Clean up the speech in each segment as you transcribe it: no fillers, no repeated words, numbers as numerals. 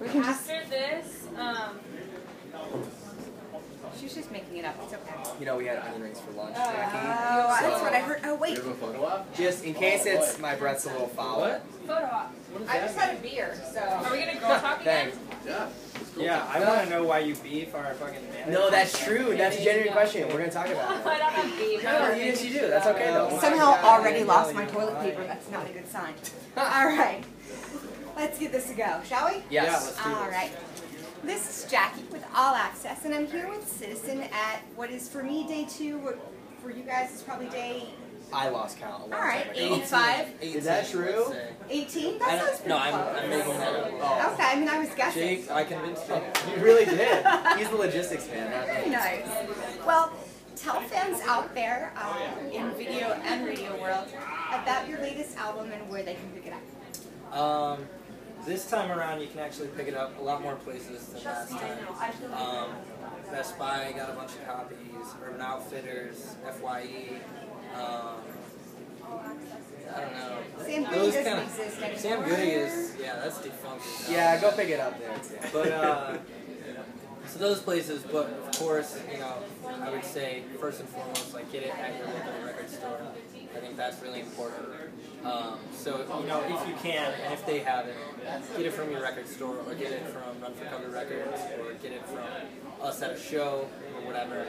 We can just. After this, She's just making it up. It's okay. You know, we had onion rings for lunch, Oh, Jackie. that's what I heard. Oh, wait. You have a photo op? Just in case it's my breath's a little foul. What? photo op. I just had a beer, so. Are we gonna girl talk again? Thanks. Yeah. It's cool. Yeah, I want to know why you beef our fucking manager. No, that's true. That's a genuine question. We're gonna talk about it. I don't have beef. No, yes, you do. That's okay though. Somehow already lost my toilet paper. That's not a good sign. All right. Let's give this a go, shall we? Yes. Yeah, let's do All this. right. This is Jackie with All Access, and I'm here with Citizen at what is for me day 2. What for you guys is probably day I lost count a long all right, time ago. 85, Is that true? 18. That sounds pretty No, close. I'm making that up. Okay, I mean I was guessing. Jake, I convinced you. You really did. He's the logistics man. Not Very me. nice. Well, tell fans out there in video and radio world about your latest album and where they can pick it up. This time around, you can actually pick it up a lot more places than last time. Best Buy got a bunch of copies. Urban Outfitters, FYE. I don't know. Sam Goody Those doesn't kinda- exist anymore. Sam Goody is, yeah, that's defunct. now. Yeah, go pick it up there too. But so those places, but of course, you know, I would say first and foremost, like get it at your local record store. I think that's really important. So you know, if you can, and if they have it, get it from your record store, or get it from Run for Cover Records, or get it from us at a show, or whatever.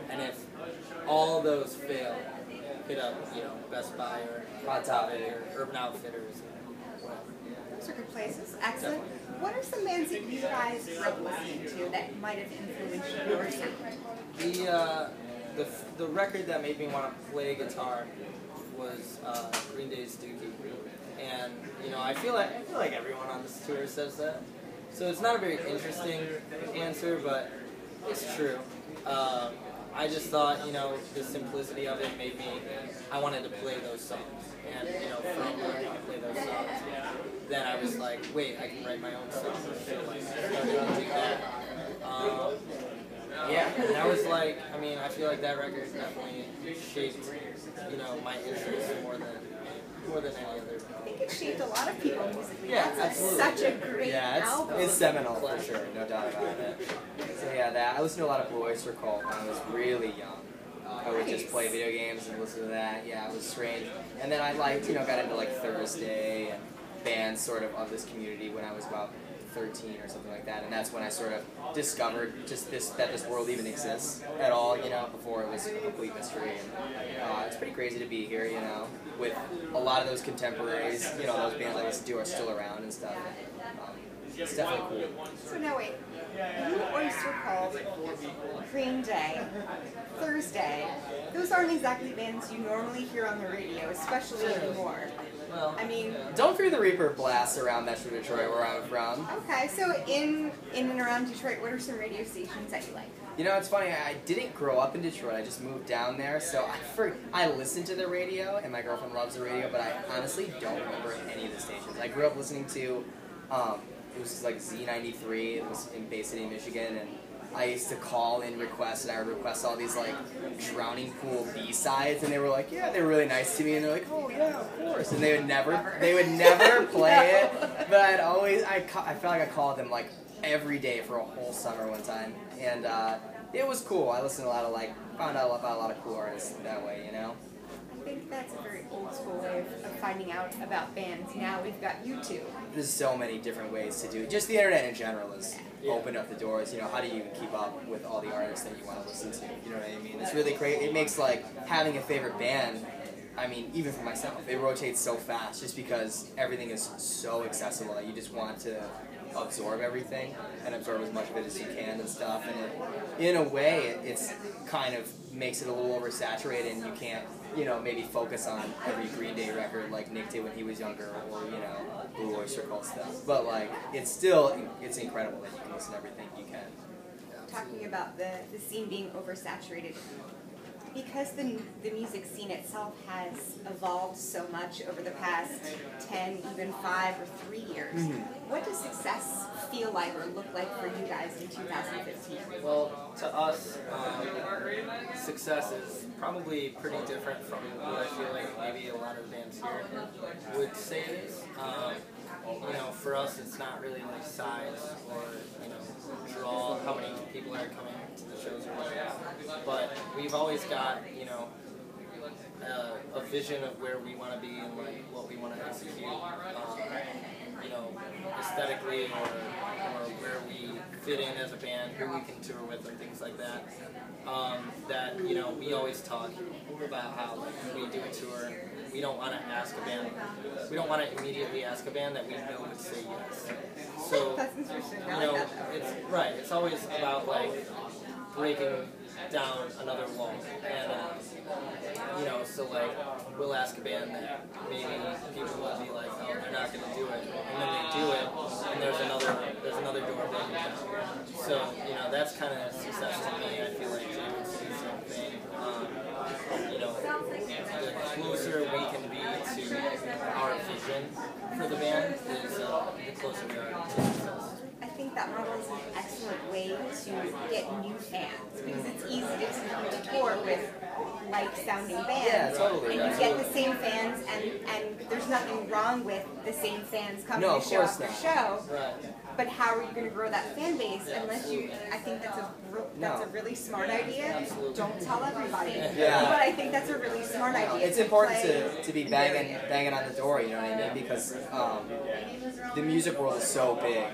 And if all those fail, hit up, you know, Best Buy or Hot Topic or Urban Outfitters, or whatever. Those are good places. Excellent. What are some bands that you guys grew up listening to that might have influenced your sound? The record that made me want to play guitar was Green Day's Dookie, and you know I feel like everyone on this tour says that. So it's not a very interesting answer, but it's true. I just thought, you know, the simplicity of it made me, I wanted to play those songs. And, you know, from learning to play those songs, then I was like, wait, I can write my own songs. So, like, I started to do that. Yeah, and that was like, I mean, I feel like that record definitely shaped, you know, my interests more than any other. I think it shaped a lot of people musically. Yeah, That's absolutely. such a great Yeah, album. it's seminal for sure, no doubt about it. So yeah, that I listened to a lot of Blue Oyster Cult when I was really young. I would just play video games and listen to that. Yeah, it was strange. And then I got into like Thursday and bands sort of this community when I was about 13 or something like that, and that's when I sort of discovered just that this world even exists at all, you know, before it was a complete mystery. And it's pretty crazy to be here, you know, with a lot of those contemporaries, you know, those bands I listen to are still around and stuff. It's definitely cool. So now wait, Blue Oyster Cult, Green Day, Thursday, those aren't exactly bands you normally hear on the radio, especially anymore. Well, I mean, Don't Fear the Reaper blasts around Metro Detroit where I'm from. okay, so in and around Detroit, what are some radio stations that you like? You know, it's funny, I didn't grow up in Detroit, I just moved down there, so I listen to the radio, and my girlfriend loves the radio, but I honestly don't remember any of the stations. I grew up listening to, it was like Z93, it was in Bay City, Michigan, and I used to call in requests, and I would request all these like Drowning Pool B-sides, and they were like, yeah, they were really nice to me, and they're like, oh yeah, of course, and they would never play it, but I felt like I called them like every day for a whole summer one time, and it was cool. I listened to a lot of found out about a lot of cool artists that way, you know. I think that's a very old school way of finding out about bands. Now we've got YouTube. There's so many different ways to do it. Just the internet in general has opened up the doors. You know, how do you keep up with all the artists that you want to listen to? You know what I mean? It's really great. It makes having a favorite band. I mean, even for myself, it rotates so fast just because everything is so accessible that you just want to absorb everything and absorb as much of it as you can and stuff. And in a way, it's kind of makes it a little oversaturated, and you can't, you know, maybe focus on every Green Day record like Nick did when he was younger, or, you know, Blue Oyster Cult stuff. But it's incredible that you can listen to everything you can. Talking about the scene being oversaturated, because the music scene itself has evolved so much over the past 10, even 5 or 3 years, what does success feel like or look like for you guys in 2015? Well, to us, success is probably pretty different from what I feel like maybe a lot of bands here would say it is. you know, for us, it's not really like size or, you know, draw, how many people are coming to the shows or whatever. But we've always got, you know, a vision of where we want to be and like what we want to execute, you know, aesthetically or where we fit in as a band, who we can tour with and things like that. That, you know, we always talk about how like, when we do a tour, we don't want to ask a band, we don't want to immediately ask a band that we know would say yes. So, That's interesting. you I know, like that though. it's right. It's always about like breaking down another wall, and you know, so like we'll ask a band that maybe people will be like, oh, they're not gonna do it, and then they do it, and there's another door broken down. So you know, that's kind of success to me. I feel like Jay would say the same thing. You know, the closer we can be to our vision for the band is the closer we are to success. I think that model is an excellent way to get new fans because it's easy to tour with like-sounding bands. Yeah, totally. And you get the same fans, and there's nothing wrong with the same fans coming No, to of show course after not. show. Right. But how are you going to grow that fan base unless you? I think that's a really smart idea. Absolutely. Don't tell everybody. Yeah. But I think that's a really smart idea. It's important play to be banging on the door, you know what I mean? Because the music world is so big,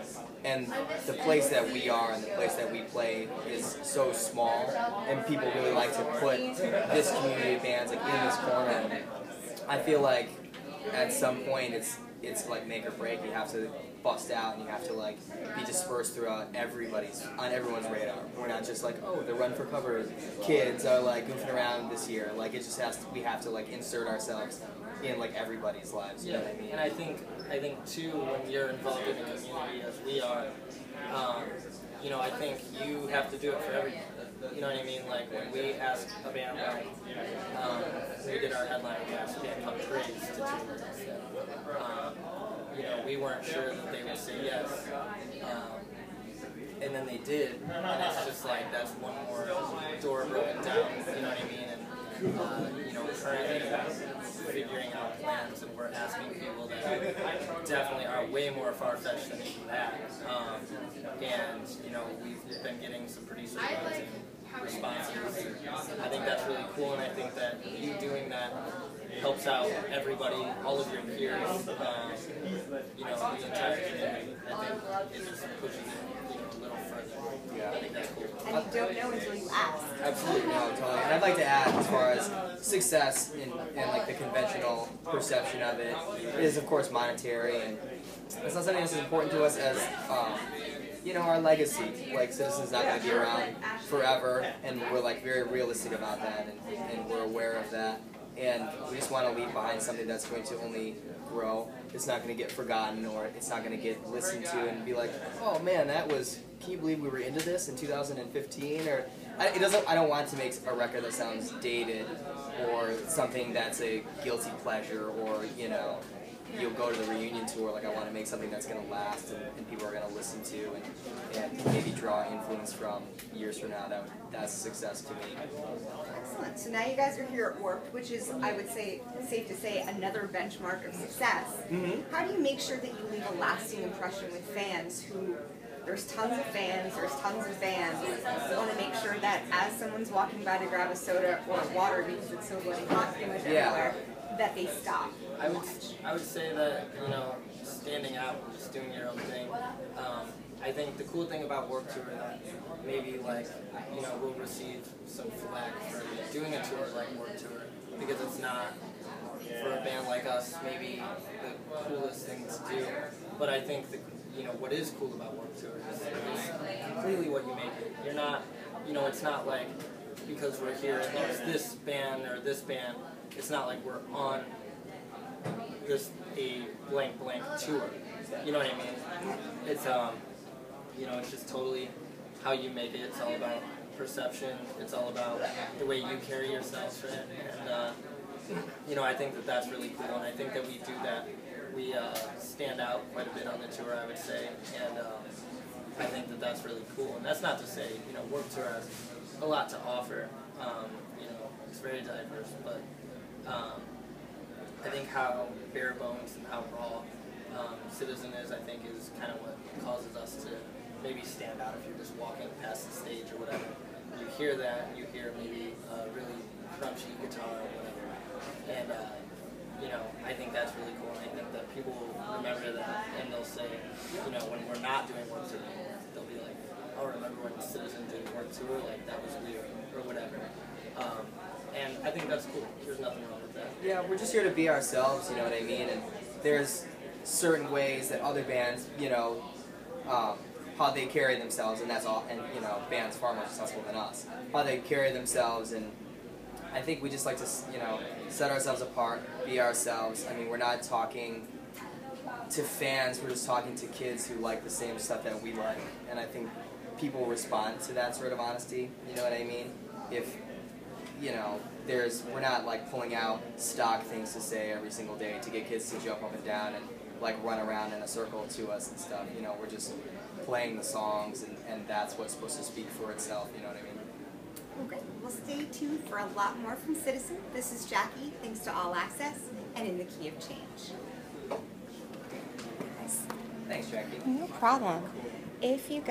and the place that we are and the place that we play is so small, and people really like to put this community of bands like in this corner. I feel like at some point it's like make or break. You have to bust out and you have to like be dispersed throughout everyone's radar. We're not just like, oh, the Run for Cover kids are like goofing around this year. Like it just has to, we have to like insert ourselves in like everybody's lives. You know what I mean? And I think too, when you're involved in a community as we are, you know, I think you have to do it for everyone. You know what I mean? Like when we asked a band, like when we did our headline, we asked a band called Praise to tour with us. You know, we weren't sure that they would say yes, and then they did, and it's just like that's one more door broken down. You know what I mean? And you know, currently figuring out plans, and we're asking people that definitely are way more far-fetched than even that. And you know, we've been getting some pretty surprising responses. I think that's really cool, and I think that you doing that helps out everybody, all of your peers, you know, the entire community. I think it just pushes it, you know, a little further. Yeah. I think that's cool. And you don't know until you ask. Absolutely, no, totally. And I'd like to add, as far as success in like the conventional perception of it, is of course monetary, and it's not something that's as important to us as you know, our legacy. Like Citizen's not going to be around forever, and we're like very realistic about that, and we're aware of that. And we just want to leave behind something that's going to only grow. It's not going to get forgotten, or it's not going to get listened to and be like, oh man, that was, can you believe we were into this in 2015? Or I don't want to make a record that sounds dated, or something that's a guilty pleasure, or you know, you'll go to the reunion tour. Like I want to make something that's going to last and people are going to listen to and maybe draw influence from years from now. That's a success to me. Excellent. So now you guys are here at Warped, which is, I would say, safe to say, another benchmark of success. How do you make sure that you leave a lasting impression with fans who, there's tons of fans, there's tons of bands. You want to make sure that as someone's walking by to grab a soda or water because it's so bloody hot pretty much everywhere, that they stop. I would say that, you know, standing out and just doing your own thing. I think the cool thing about Warped Tour that maybe like, you know, we'll receive some flack for doing a tour like Warped Tour because it's not, for a band like us, maybe the coolest thing to do. But I think you know, what is cool about Warped Tour is completely what you make it. You're not, you know, it's not like because we're here and there's this band or this band, it's not like we're on just a blank tour. You know what I mean? It's you know, it's just totally how you make it. It's all about perception. It's all about the way you carry yourself, right? And you know, I think that that's really cool, and I think that we do that. We stand out quite a bit on the tour, I would say, and I think that that's really cool. And that's not to say, you know, Warped Tour has a lot to offer. You know, it's very diverse, but I think how bare bones and how raw Citizen is, I think, is kind of what causes us to maybe stand out if you're just walking past the stage or whatever. You hear that, you hear maybe a really crunchy guitar or whatever, and you know, I think that's really cool, and I think that people will remember that, and they'll say, you know, when we're not doing Warped Tour, they'll be like, oh, remember when Citizen did Warped Tour, like, that was weird, or whatever. And I think that's cool. There's nothing wrong with that. Yeah, we're just here to be ourselves, you know what I mean? And there's certain ways that other bands, you know, how they carry themselves, and that's all, and, you know, bands far more successful than us, how they carry themselves, and I think we just like to, you know, set ourselves apart, be ourselves. I mean, we're not talking to fans, we're just talking to kids who like the same stuff that we like, and I think people respond to that sort of honesty, you know what I mean? If, you know, we're not like pulling out stock things to say every single day to get kids to jump up and down and like run around in a circle to us and stuff, you know, we're just playing the songs, and that's what's supposed to speak for itself, you know what I mean? Well, great. Well, stay tuned for a lot more from Citizen. This is Jackie, thanks to All Access, and In the Key of Change. Thanks, Jackie. No problem. If you guys